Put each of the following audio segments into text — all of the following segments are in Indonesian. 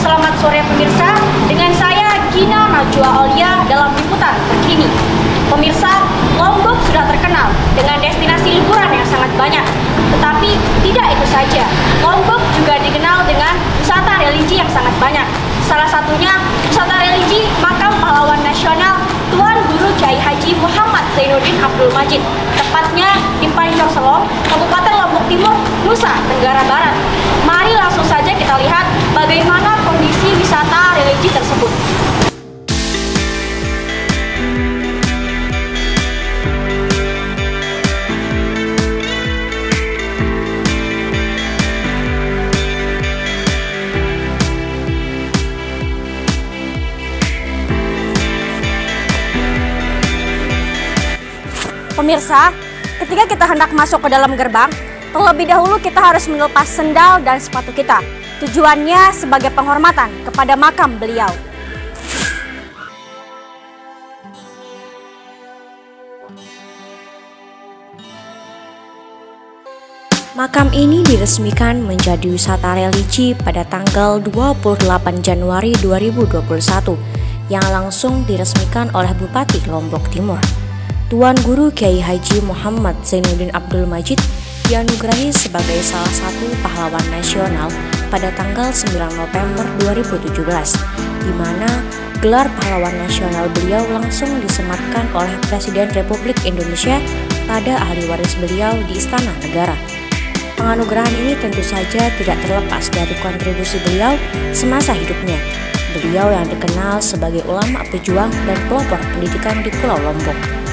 Selamat sore pemirsa, dengan saya Gina Najwa Aulia dalam liputan terkini. Pemirsa, Lombok sudah terkenal dengan destinasi liburan yang sangat banyak. Tetapi tidak itu saja, Lombok juga dikenal dengan wisata religi yang sangat banyak. Salah satunya wisata religi Makam Pahlawan Nasional Tuan Guru Kiai Haji Muhammad Zainuddin Abdul Majid, tepatnya di Pancor Selong, Kabupaten Lombok Timur, Nusa Tenggara Barat. Mari langsung saja kita lihat bagaimana kondisi wisata religi tersebut. Pemirsa, ketika kita hendak masuk ke dalam gerbang, terlebih dahulu kita harus melepas sendal dan sepatu kita. Tujuannya sebagai penghormatan kepada makam beliau. Makam ini diresmikan menjadi wisata religi pada tanggal 28 Januari 2021 yang langsung diresmikan oleh Bupati Lombok Timur. Tuan Guru Kiai Haji Muhammad Zainuddin Abdul Majid dianugerahi sebagai salah satu pahlawan nasional pada tanggal 9 November 2017, di mana gelar pahlawan nasional beliau langsung disematkan oleh Presiden Republik Indonesia pada ahli waris beliau di Istana Negara. Penganugerahan ini tentu saja tidak terlepas dari kontribusi beliau semasa hidupnya. Beliau yang dikenal sebagai ulama pejuang dan pelopor pendidikan di Pulau Lombok.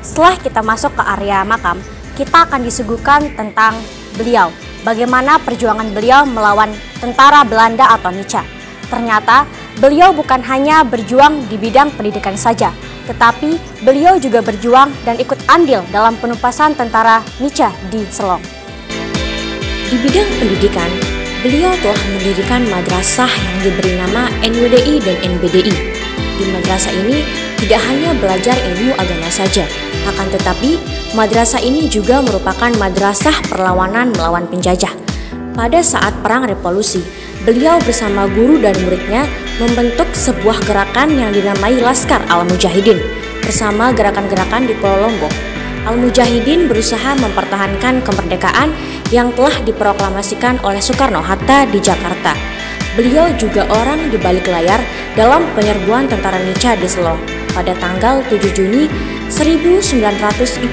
Setelah kita masuk ke area makam, kita akan disuguhkan tentang beliau, bagaimana perjuangan beliau melawan tentara Belanda atau Nica. Ternyata beliau bukan hanya berjuang di bidang pendidikan saja, tetapi beliau juga berjuang dan ikut andil dalam penumpasan tentara Nica di Selong. Di bidang pendidikan, beliau telah mendirikan madrasah yang diberi nama NWDI dan NBDI. Di madrasah ini tidak hanya belajar ilmu agama saja, akan tetapi madrasah ini juga merupakan madrasah perlawanan melawan penjajah. Pada saat Perang Revolusi, beliau bersama guru dan muridnya membentuk sebuah gerakan yang dinamai Laskar Al-Mujahidin bersama gerakan-gerakan di Pulau Lombok. Al-Mujahidin berusaha mempertahankan kemerdekaan yang telah diproklamasikan oleh Soekarno-Hatta di Jakarta. Beliau juga orang di balik layar dalam penyerbuan tentara Nica di Selong pada tanggal 7 Juni 1946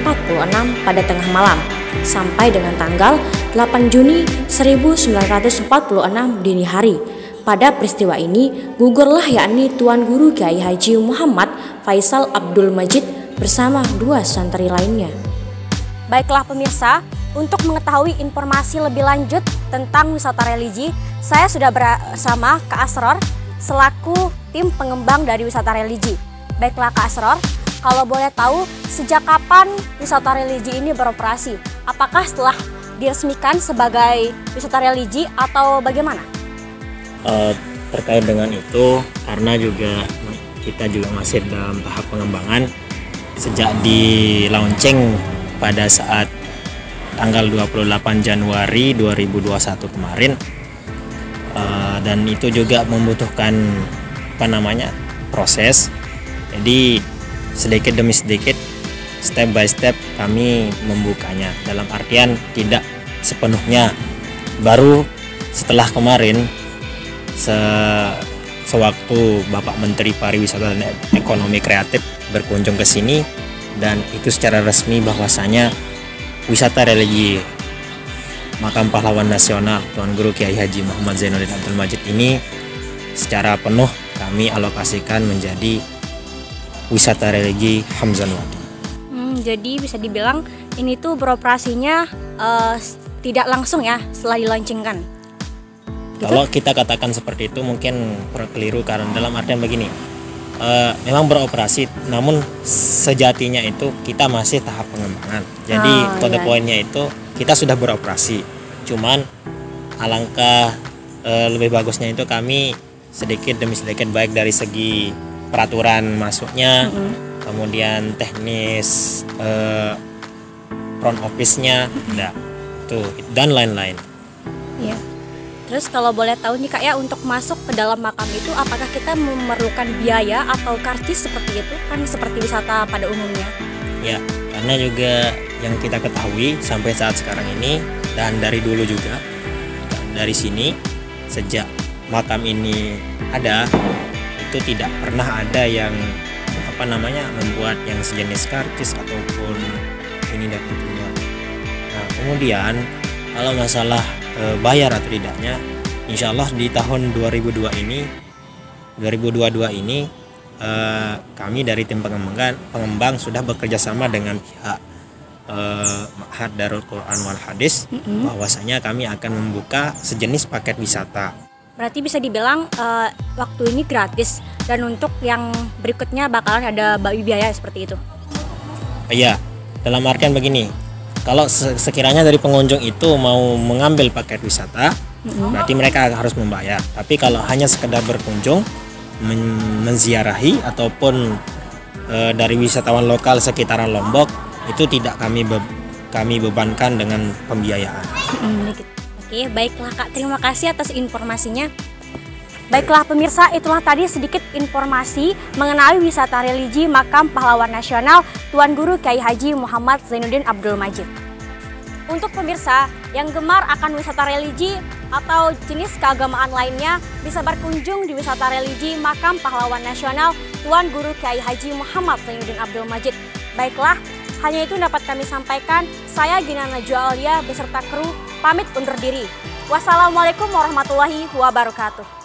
pada tengah malam sampai dengan tanggal 8 Juni 1946 dini hari. Pada peristiwa ini gugurlah yakni Tuan Guru Kiai Haji Muhammad Faisal Abdul Majid bersama dua santri lainnya. Baiklah pemirsa, untuk mengetahui informasi lebih lanjut tentang wisata religi, saya sudah bersama Kak Asror selaku tim pengembang dari wisata religi. Baiklah Kak Asror, kalau boleh tahu sejak kapan wisata religi ini beroperasi? Apakah setelah diresmikan sebagai wisata religi atau bagaimana? Terkait dengan itu, karena juga kita juga masih dalam tahap pengembangan, sejak di launching pada saat tanggal 28 Januari 2021 kemarin, dan itu juga membutuhkan proses. Jadi sedikit demi sedikit, step by step kami membukanya. Dalam artian tidak sepenuhnya baru setelah kemarin sewaktu Bapak Menteri Pariwisata dan Ekonomi Kreatif berkunjung ke sini, dan itu secara resmi bahwasanya wisata religi Makam Pahlawan Nasional Tuan Guru Kiai Haji Muhammad Zainuddin Abdul Majid ini secara penuh kami alokasikan menjadi wisata religi Hamzan Wadi. Jadi bisa dibilang ini tuh beroperasinya tidak langsung ya setelah dilaunchingkan. Gitu? Kalau kita katakan seperti itu mungkin keliru, karena dalam artian begini, memang beroperasi, namun sejatinya itu kita masih tahap pengembangan. Jadi kode poinnya itu kita sudah beroperasi, cuman alangkah lebih bagusnya itu kami sedikit demi sedikit, baik dari segi peraturan masuknya, kemudian teknis front office-nya, dan lain-lain. Ya. Terus kalau boleh tahu nih Kak ya, untuk masuk ke dalam makam itu apakah kita memerlukan biaya atau karcis seperti itu? Kan seperti wisata pada umumnya. Ya, karena juga yang kita ketahui sampai saat sekarang ini dan dari dulu juga, dari sini sejak makam ini ada, itu tidak pernah ada yang membuat yang sejenis karcis ataupun ini dan itunya. Nah, kemudian kalau masalah bayar atau tidaknya, insya Allah di tahun 2022 ini kami dari tim pengembang sudah bekerja sama dengan pihak Ma'had Darul Quran wal Hadis, bahwasanya kami akan membuka sejenis paket wisata. Berarti bisa dibilang waktu ini gratis, dan untuk yang berikutnya bakalan ada biaya seperti itu. Iya, dalam artian begini, kalau sekiranya dari pengunjung itu mau mengambil paket wisata, berarti mereka harus membayar. Tapi kalau hanya sekedar berkunjung, menziarahi ataupun dari wisatawan lokal sekitaran Lombok, itu tidak kami bebankan dengan pembiayaan. Oke, baiklah Kak, terima kasih atas informasinya. Baiklah pemirsa, itulah tadi sedikit informasi mengenai wisata religi Makam Pahlawan Nasional Tuan Guru Kyai Haji Muhammad Zainuddin Abdul Majid. Untuk pemirsa yang gemar akan wisata religi atau jenis keagamaan lainnya, bisa berkunjung di wisata religi Makam Pahlawan Nasional Tuan Guru Kyai Haji Muhammad Zainuddin Abdul Majid. Baiklah, hanya itu dapat kami sampaikan. Saya Gina Najwa Aulia beserta kru pamit undur diri. Wassalamualaikum warahmatullahi wabarakatuh.